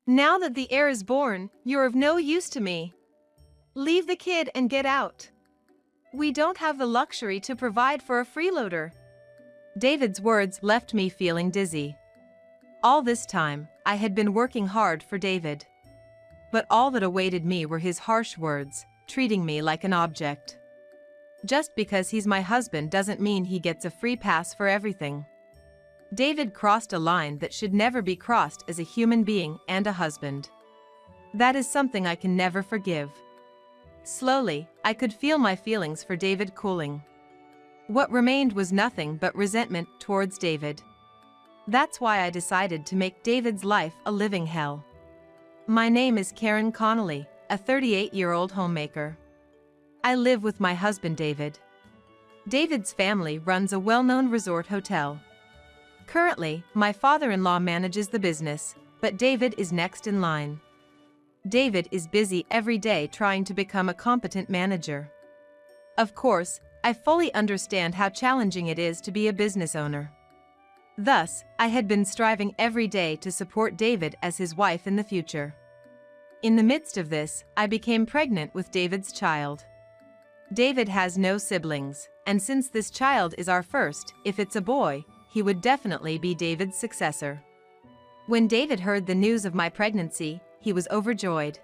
Now that the heir is born, you're of no use to me. Leave the kid and get out. We don't have the luxury to provide for a freeloader." David's words left me feeling dizzy. All this time, I had been working hard for David. But all that awaited me were his harsh words, treating me like an object. Just because he's my husband doesn't mean he gets a free pass for everything. David crossed a line that should never be crossed as a human being and a husband. That is something I can never forgive. Slowly, I could feel my feelings for David cooling. What remained was nothing but resentment towards David. That's why I decided to make David's life a living hell. My name is Karen Connolly, a 38-year-old homemaker. I live with my husband David. David's family runs a well-known resort hotel. Currently, my father-in-law manages the business, but David is next in line. David is busy every day trying to become a competent manager. Of course, I fully understand how challenging it is to be a business owner. Thus, I had been striving every day to support David as his wife in the future. In the midst of this, I became pregnant with David's child. David has no siblings, and since this child is our first, if it's a boy, he would definitely be David's successor. When David heard the news of my pregnancy, he was overjoyed.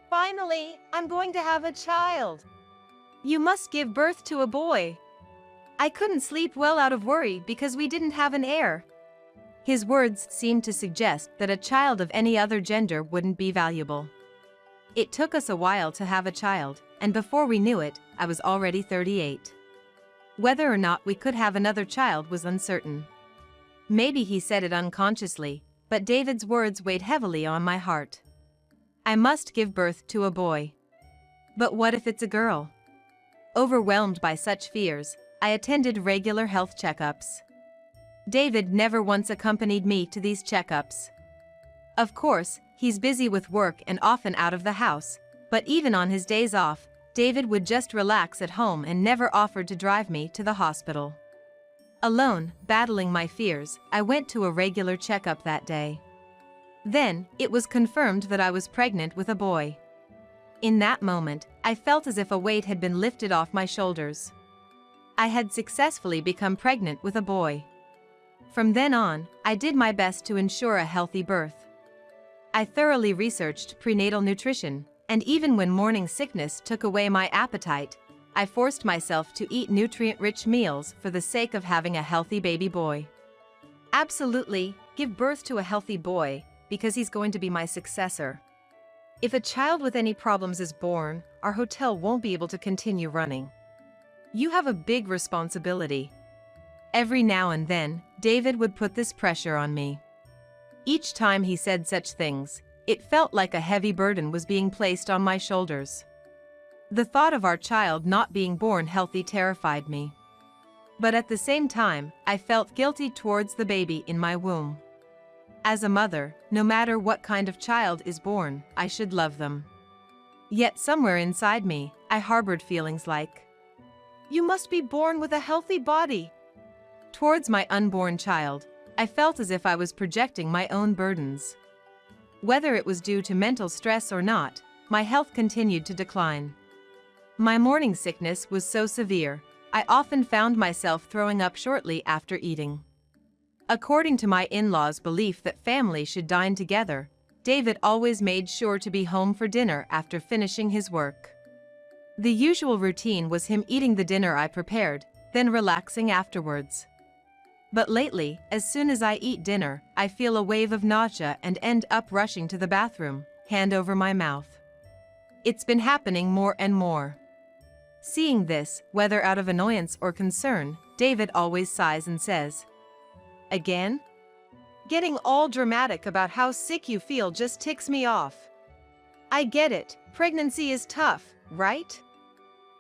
"Finally, I'm going to have a child. You must give birth to a boy. I couldn't sleep well out of worry because we didn't have an heir." His words seemed to suggest that a child of any other gender wouldn't be valuable. It took us a while to have a child, and before we knew it, I was already 38. Whether or not we could have another child was uncertain. Maybe he said it unconsciously, but David's words weighed heavily on my heart. I must give birth to a boy. But what if it's a girl? Overwhelmed by such fears, I attended regular health checkups. David never once accompanied me to these checkups. Of course, he's busy with work and often out of the house, but even on his days off, David would just relax at home and never offered to drive me to the hospital. Alone, battling my fears, I went to a regular checkup that day. Then, it was confirmed that I was pregnant with a boy. In that moment, I felt as if a weight had been lifted off my shoulders. I had successfully become pregnant with a boy. From then on, I did my best to ensure a healthy birth. I thoroughly researched prenatal nutrition, and even when morning sickness took away my appetite, I forced myself to eat nutrient-rich meals for the sake of having a healthy baby boy. Absolutely, give birth to a healthy boy, because he's going to be my successor. If a child with any problems is born, our hotel won't be able to continue running. You have a big responsibility. Every now and then, David would put this pressure on me. Each time he said such things, it felt like a heavy burden was being placed on my shoulders. The thought of our child not being born healthy terrified me. But at the same time, I felt guilty towards the baby in my womb. As a mother, no matter what kind of child is born, I should love them. Yet somewhere inside me, I harbored feelings like, "You must be born with a healthy body." Towards my unborn child, I felt as if I was projecting my own burdens. Whether it was due to mental stress or not, my health continued to decline. My morning sickness was so severe, I often found myself throwing up shortly after eating. According to my in-laws' belief that families should dine together, David always made sure to be home for dinner after finishing his work. The usual routine was him eating the dinner I prepared, then relaxing afterwards. But lately, as soon as I eat dinner, I feel a wave of nausea and end up rushing to the bathroom, hand over my mouth. It's been happening more and more. Seeing this, whether out of annoyance or concern, David always sighs and says, "Again?" Getting all dramatic about how sick you feel just ticks me off. I get it, pregnancy is tough, right?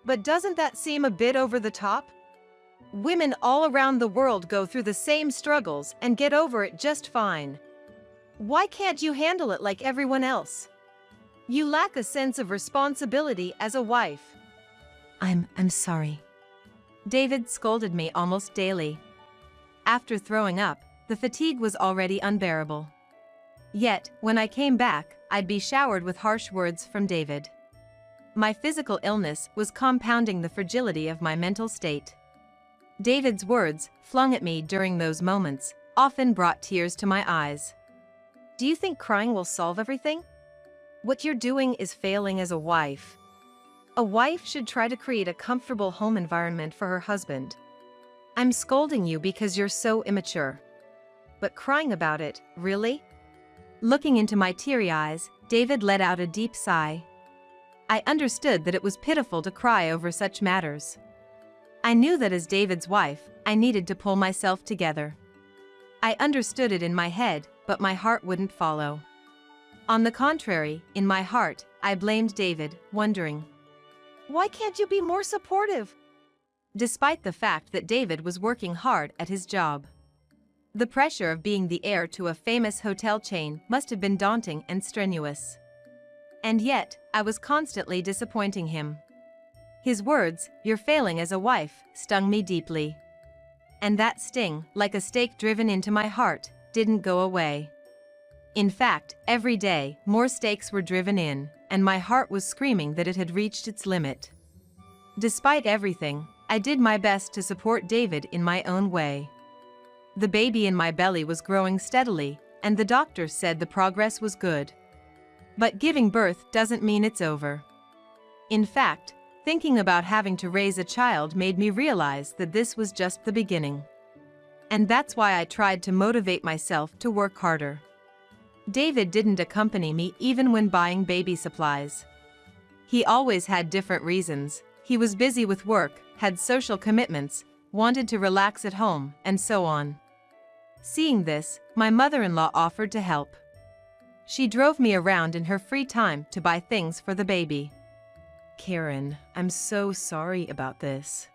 But doesn't that seem a bit over the top? Women all around the world go through the same struggles and get over it just fine. Why can't you handle it like everyone else? You lack a sense of responsibility as a wife. I'm sorry. David scolded me almost daily. After throwing up, the fatigue was already unbearable. Yet, when I came back, I'd be showered with harsh words from David. My physical illness was compounding the fragility of my mental state. David's words, flung at me during those moments, often brought tears to my eyes. Do you think crying will solve everything? What you're doing is failing as a wife. A wife should try to create a comfortable home environment for her husband. I'm scolding you because you're so immature. But crying about it, really? Looking into my teary eyes, David let out a deep sigh. I understood that it was pitiful to cry over such matters. I knew that as David's wife, I needed to pull myself together. I understood it in my head, but my heart wouldn't follow. On the contrary, in my heart, I blamed David, wondering, why can't you be more supportive? Despite the fact that David was working hard at his job. The pressure of being the heir to a famous hotel chain must have been daunting and strenuous. And yet, I was constantly disappointing him. His words, "You're failing as a wife," stung me deeply. And that sting, like a stake driven into my heart, didn't go away. In fact, every day, more stakes were driven in, and my heart was screaming that it had reached its limit. Despite everything, I did my best to support David in my own way. The baby in my belly was growing steadily, and the doctor said the progress was good. But giving birth doesn't mean it's over. In fact, thinking about having to raise a child made me realize that this was just the beginning. And that's why I tried to motivate myself to work harder. David didn't accompany me even when buying baby supplies. He always had different reasons. He was busy with work, had social commitments, wanted to relax at home, and so on. Seeing this, my mother-in-law offered to help. She drove me around in her free time to buy things for the baby. Karen, I'm so sorry about this.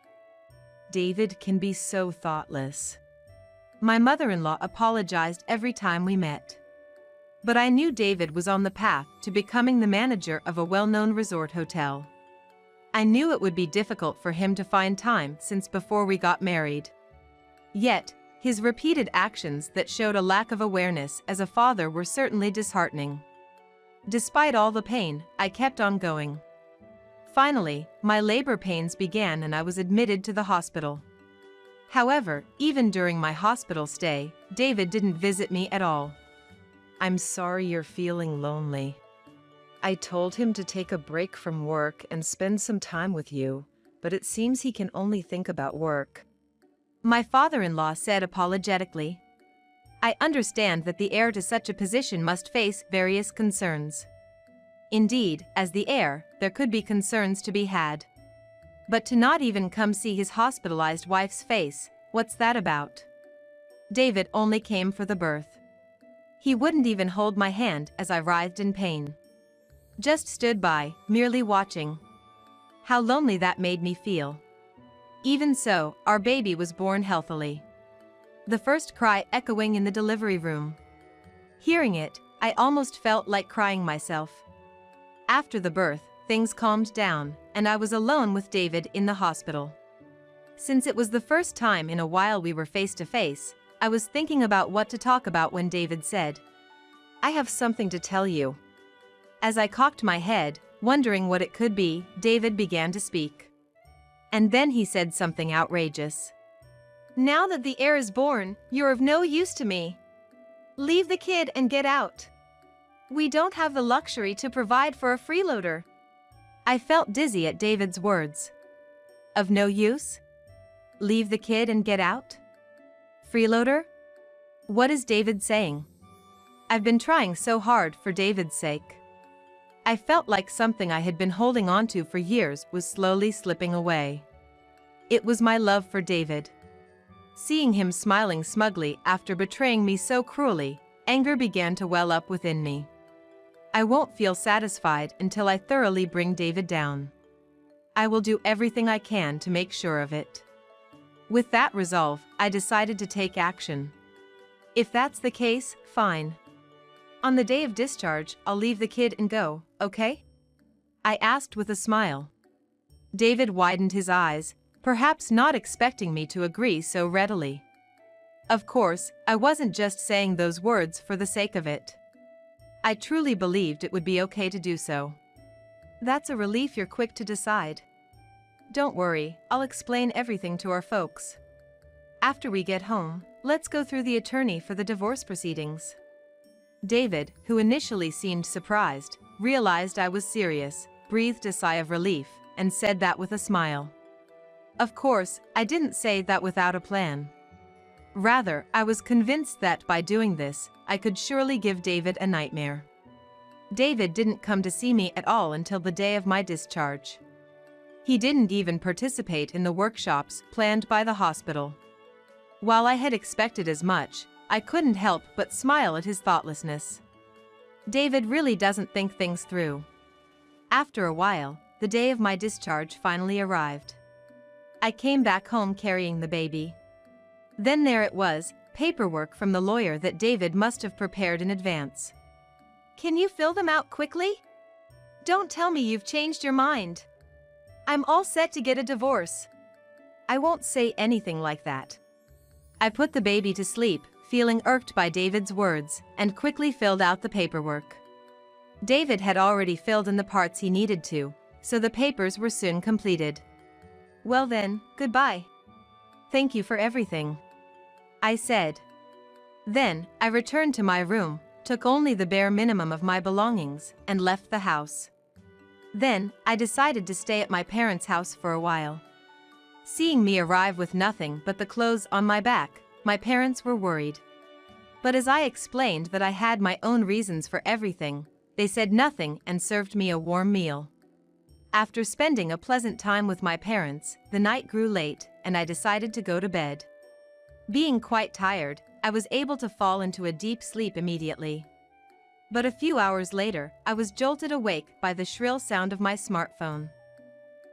David can be so thoughtless. My mother-in-law apologized every time we met. But I knew David was on the path to becoming the manager of a well-known resort hotel. I knew it would be difficult for him to find time since before we got married. Yet, his repeated actions that showed a lack of awareness as a father were certainly disheartening. Despite all the pain, I kept on going. Finally, my labor pains began and I was admitted to the hospital. However, even during my hospital stay, David didn't visit me at all. I'm sorry you're feeling lonely. I told him to take a break from work and spend some time with you, but it seems he can only think about work. My father-in-law said apologetically. I understand that the heir to such a position must face various concerns. Indeed, as the heir, there could be concerns to be had. But to not even come see his hospitalized wife's face, what's that about? David only came for the birth. He wouldn't even hold my hand as I writhed in pain. Just stood by, merely watching. How lonely that made me feel. Even so, our baby was born healthily. The first cry echoing in the delivery room. Hearing it, I almost felt like crying myself. After the birth, things calmed down, and I was alone with David in the hospital. Since it was the first time in a while we were face to face, I was thinking about what to talk about when David said, "I have something to tell you." As I cocked my head, wondering what it could be, David began to speak. And then he said something outrageous. "Now that the heir is born, you're of no use to me. Leave the kid and get out. We don't have the luxury to provide for a freeloader." I felt dizzy at David's words. Of no use? Leave the kid and get out? Freeloader? What is David saying? I've been trying so hard for David's sake. I felt like something I had been holding on to for years was slowly slipping away. It was my love for David. Seeing him smiling smugly after betraying me so cruelly, anger began to well up within me. I won't feel satisfied until I thoroughly bring David down. I will do everything I can to make sure of it. With that resolve, I decided to take action. If that's the case, fine. On the day of discharge, I'll leave the kid and go, okay? I asked with a smile. David widened his eyes, perhaps not expecting me to agree so readily. Of course, I wasn't just saying those words for the sake of it. I truly believed it would be okay to do so. That's a relief you're quick to decide. Don't worry, I'll explain everything to our folks. After we get home, let's go through the attorney for the divorce proceedings. David, who initially seemed surprised, realized I was serious, breathed a sigh of relief, and said that with a smile. Of course, I didn't say that without a plan. Rather, I was convinced that by doing this, I could surely give David a nightmare. David didn't come to see me at all until the day of my discharge. He didn't even participate in the workshops planned by the hospital. While I had expected as much, I couldn't help but smile at his thoughtlessness. David really doesn't think things through. After a while, the day of my discharge finally arrived. I came back home carrying the baby. Then there it was, paperwork from the lawyer that David must have prepared in advance. Can you fill them out quickly? Don't tell me you've changed your mind. I'm all set to get a divorce. I won't say anything like that. I put the baby to sleep, feeling irked by David's words, and quickly filled out the paperwork. David had already filled in the parts he needed to, so the papers were soon completed. Well then, goodbye. Thank you for everything, I said. Then, I returned to my room, took only the bare minimum of my belongings, and left the house. Then, I decided to stay at my parents' house for a while. Seeing me arrive with nothing but the clothes on my back, my parents were worried. But as I explained that I had my own reasons for everything, they said nothing and served me a warm meal. After spending a pleasant time with my parents, the night grew late, and I decided to go to bed. Being quite tired, I was able to fall into a deep sleep immediately. But a few hours later, I was jolted awake by the shrill sound of my smartphone.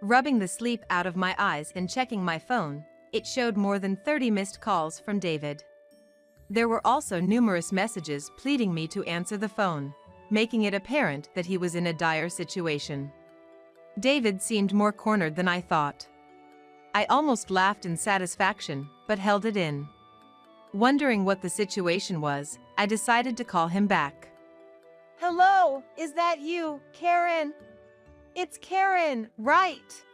Rubbing the sleep out of my eyes and checking my phone, it showed more than 30 missed calls from David. There were also numerous messages pleading me to answer the phone, making it apparent that he was in a dire situation. David seemed more cornered than I thought. I almost laughed in satisfaction, but held it in. Wondering what the situation was, I decided to call him back. Hello, is that you, Karen? It's Karen, right?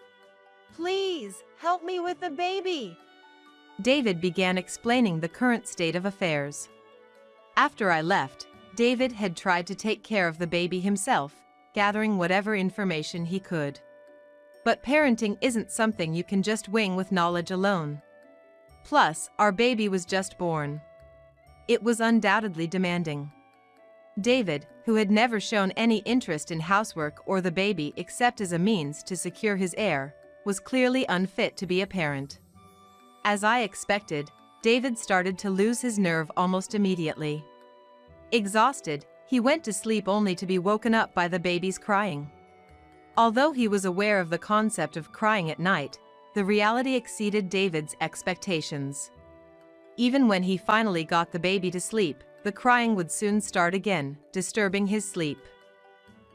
Please, help me with the baby. David began explaining the current state of affairs. After I left, David had tried to take care of the baby himself, gathering whatever information he could. But parenting isn't something you can just wing with knowledge alone. Plus, our baby was just born. It was undoubtedly demanding. David, who had never shown any interest in housework or the baby except as a means to secure his heir, was clearly unfit to be a parent. As I expected, David started to lose his nerve almost immediately. Exhausted, he went to sleep only to be woken up by the baby's crying. Although he was aware of the concept of crying at night, the reality exceeded David's expectations. Even when he finally got the baby to sleep, the crying would soon start again, disturbing his sleep.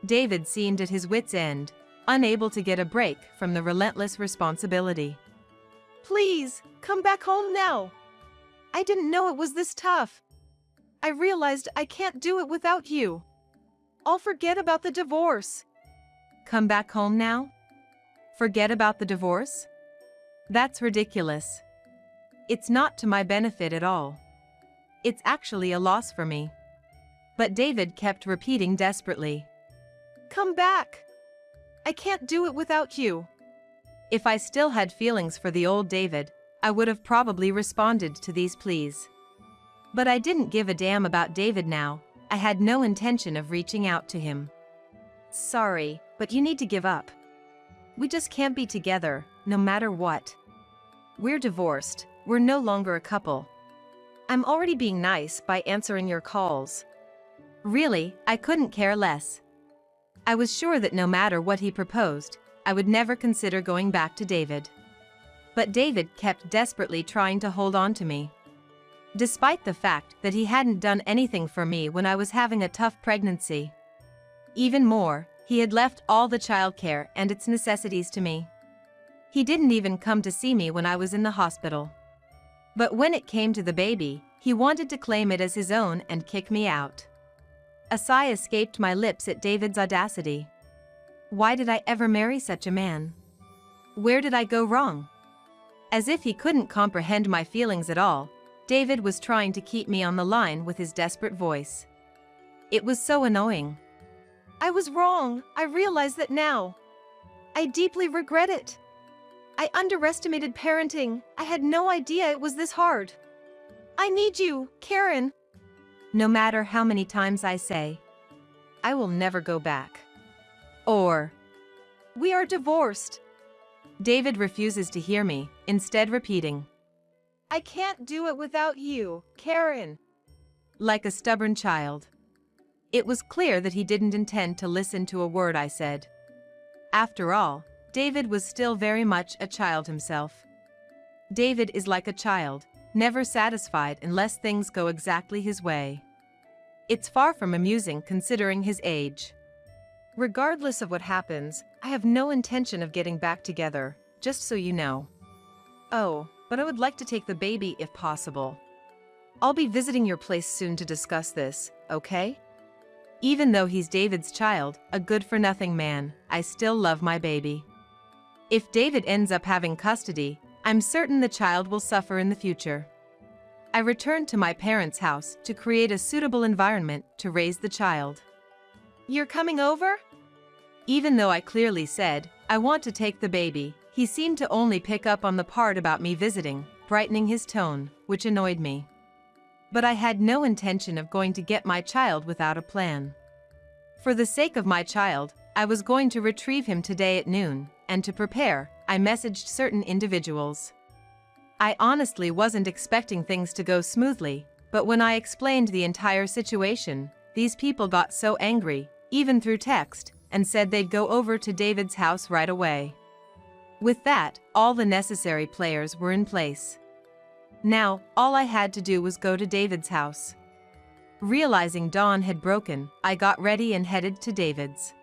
David seemed at his wits' end, unable to get a break from the relentless responsibility. Please, come back home now. I didn't know it was this tough. I realized I can't do it without you. I'll forget about the divorce. Come back home now? Forget about the divorce? That's ridiculous. It's not to my benefit at all. It's actually a loss for me. But David kept repeating desperately. Come back. I can't do it without you. If I still had feelings for the old David, I would have probably responded to these pleas. But I didn't give a damn about David now. I had no intention of reaching out to him. Sorry, but you need to give up. We just can't be together, no matter what. We're divorced. We're no longer a couple. I'm already being nice by answering your calls. Really, I couldn't care less. I was sure that no matter what he proposed, I would never consider going back to David. But David kept desperately trying to hold on to me. Despite the fact that he hadn't done anything for me when I was having a tough pregnancy. Even more, he had left all the childcare and its necessities to me. He didn't even come to see me when I was in the hospital. But when it came to the baby, he wanted to claim it as his own and kick me out. A sigh escaped my lips at David's audacity. Why did I ever marry such a man? Where did I go wrong? As if he couldn't comprehend my feelings at all, David was trying to keep me on the line with his desperate voice. It was so annoying. I was wrong. I realize that now. I deeply regret it. I underestimated parenting. I had no idea it was this hard. I need you, Karen. No matter how many times I say, I will never go back. Or, we are divorced. David refuses to hear me, instead repeating, I can't do it without you, Karen. Like a stubborn child. It was clear that he didn't intend to listen to a word I said. After all, David was still very much a child himself. David is like a child, never satisfied unless things go exactly his way. It's far from amusing considering his age. Regardless of what happens, I have no intention of getting back together, just so you know. Oh, but I would like to take the baby if possible. I'll be visiting your place soon to discuss this, okay? Even though he's David's child, a good-for-nothing man, I still love my baby. If David ends up having custody, I'm certain the child will suffer in the future. I returned to my parents' house to create a suitable environment to raise the child. You're coming over? Even though I clearly said, I want to take the baby, he seemed to only pick up on the part about me visiting, brightening his tone, which annoyed me. But I had no intention of going to get my child without a plan. For the sake of my child, I was going to retrieve him today at noon, and to prepare, I messaged certain individuals. I honestly wasn't expecting things to go smoothly, but when I explained the entire situation, these people got so angry, even through text, and said they'd go over to David's house right away. With that, all the necessary players were in place. Now, all I had to do was go to David's house. Realizing dawn had broken, I got ready and headed to David's.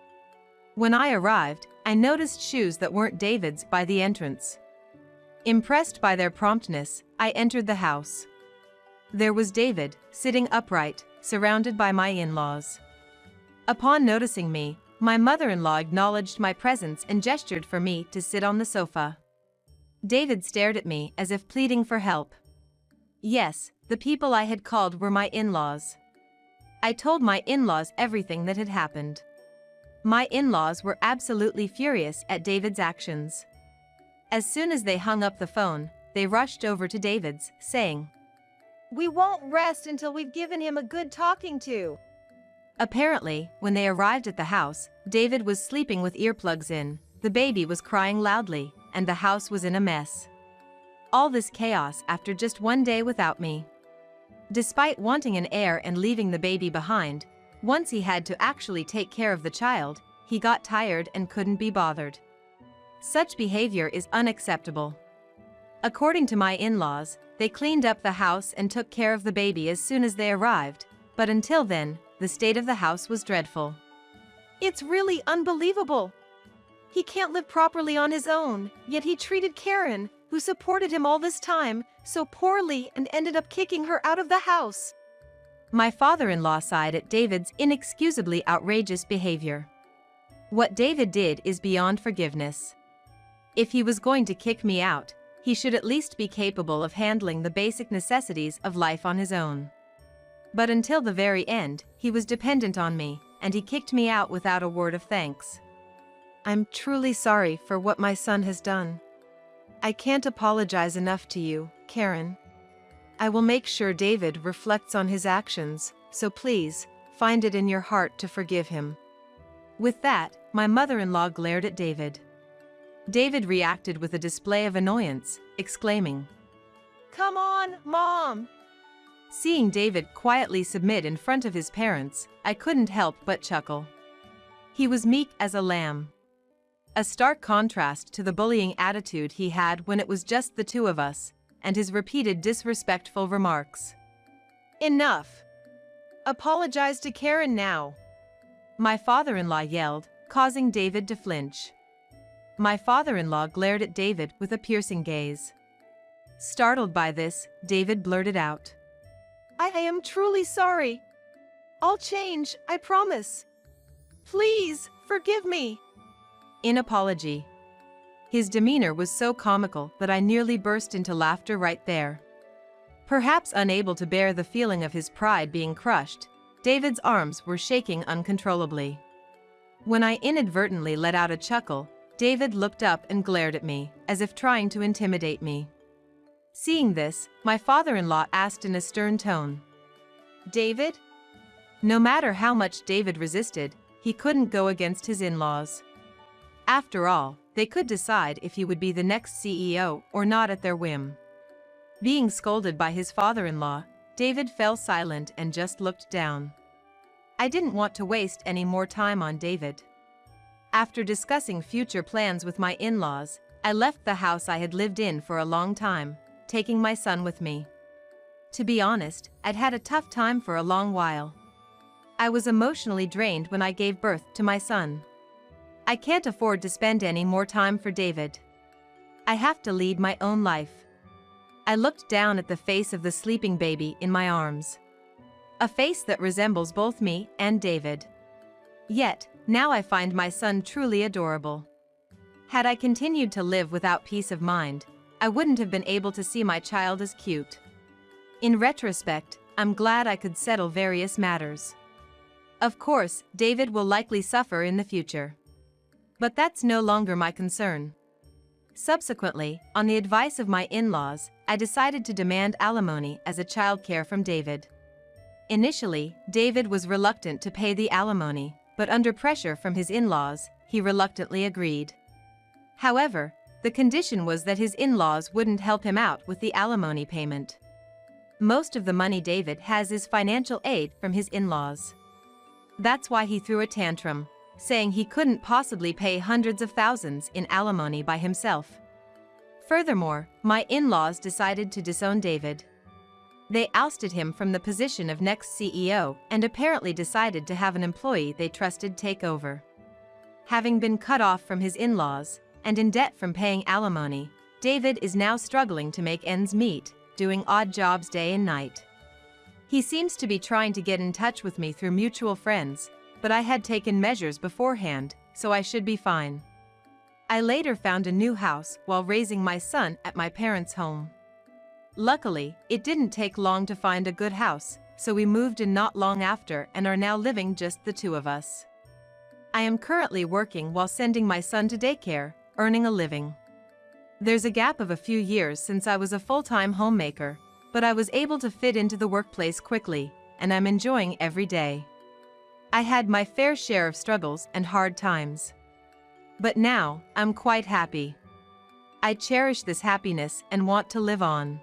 When I arrived, I noticed shoes that weren't David's by the entrance. Impressed by their promptness, I entered the house. There was David, sitting upright, surrounded by my in-laws. Upon noticing me, my mother-in-law acknowledged my presence and gestured for me to sit on the sofa. David stared at me as if pleading for help. Yes, the people I had called were my in-laws. I told my in-laws everything that had happened. My in-laws were absolutely furious at David's actions. As soon as they hung up the phone, they rushed over to David's, saying, We won't rest until we've given him a good talking to. Apparently, when they arrived at the house, David was sleeping with earplugs in, the baby was crying loudly, and the house was in a mess. All this chaos after just one day without me. Despite wanting an heir and leaving the baby behind, once he had to actually take care of the child, he got tired and couldn't be bothered. Such behavior is unacceptable. According to my in-laws, they cleaned up the house and took care of the baby as soon as they arrived, but until then, the state of the house was dreadful. It's really unbelievable. He can't live properly on his own, yet he treated Karen, who supported him all this time, so poorly and ended up kicking her out of the house. My father-in-law sighed at David's inexcusably outrageous behavior. What David did is beyond forgiveness. If he was going to kick me out, he should at least be capable of handling the basic necessities of life on his own. But until the very end, he was dependent on me, and he kicked me out without a word of thanks. I'm truly sorry for what my son has done. I can't apologize enough to you, Karen. I will make sure David reflects on his actions, so please, find it in your heart to forgive him. With that, my mother-in-law glared at David. David reacted with a display of annoyance, exclaiming, Come on, Mom! Seeing David quietly submit in front of his parents, I couldn't help but chuckle. He was meek as a lamb. A stark contrast to the bullying attitude he had when it was just the two of us, and his repeated disrespectful remarks. Enough! Apologize to Karen now! My father-in-law yelled, causing David to flinch. My father-in-law glared at David with a piercing gaze. Startled by this, David blurted out, I am truly sorry. I'll change, I promise. Please, forgive me. In apology. His demeanor was so comical that I nearly burst into laughter right there. Perhaps unable to bear the feeling of his pride being crushed, David's arms were shaking uncontrollably. When I inadvertently let out a chuckle, David looked up and glared at me, as if trying to intimidate me. Seeing this, my father-in-law asked in a stern tone, "David?" No matter how much David resisted, he couldn't go against his in-laws. After all, they could decide if he would be the next CEO or not at their whim. Being scolded by his father-in-law, David fell silent and just looked down. I didn't want to waste any more time on David. After discussing future plans with my in-laws, I left the house I had lived in for a long time, taking my son with me. To be honest, I'd had a tough time for a long while. I was emotionally drained when I gave birth to my son. I can't afford to spend any more time for David. I have to lead my own life. I looked down at the face of the sleeping baby in my arms. A face that resembles both me and David. Yet, now I find my son truly adorable. Had I continued to live without peace of mind, I wouldn't have been able to see my child as cute. In retrospect, I'm glad I could settle various matters. Of course, David will likely suffer in the future. But that's no longer my concern. Subsequently, on the advice of my in-laws, I decided to demand alimony as a childcare from David. Initially, David was reluctant to pay the alimony, but under pressure from his in-laws, he reluctantly agreed. However, the condition was that his in-laws wouldn't help him out with the alimony payment. Most of the money David has is financial aid from his in-laws. That's why he threw a tantrum, saying he couldn't possibly pay hundreds of thousands in alimony by himself. Furthermore, my in-laws decided to disown David. They ousted him from the position of next CEO and apparently decided to have an employee they trusted take over. Having been cut off from his in-laws and in debt from paying alimony, David is now struggling to make ends meet, doing odd jobs day and night. He seems to be trying to get in touch with me through mutual friends, but I had taken measures beforehand, so I should be fine. I later found a new house while raising my son at my parents' home. Luckily, it didn't take long to find a good house, so we moved in not long after and are now living just the two of us. I am currently working while sending my son to daycare, earning a living. There's a gap of a few years since I was a full-time homemaker, but I was able to fit into the workplace quickly, and I'm enjoying every day. I had my fair share of struggles and hard times. But now, I'm quite happy. I cherish this happiness and want to live on.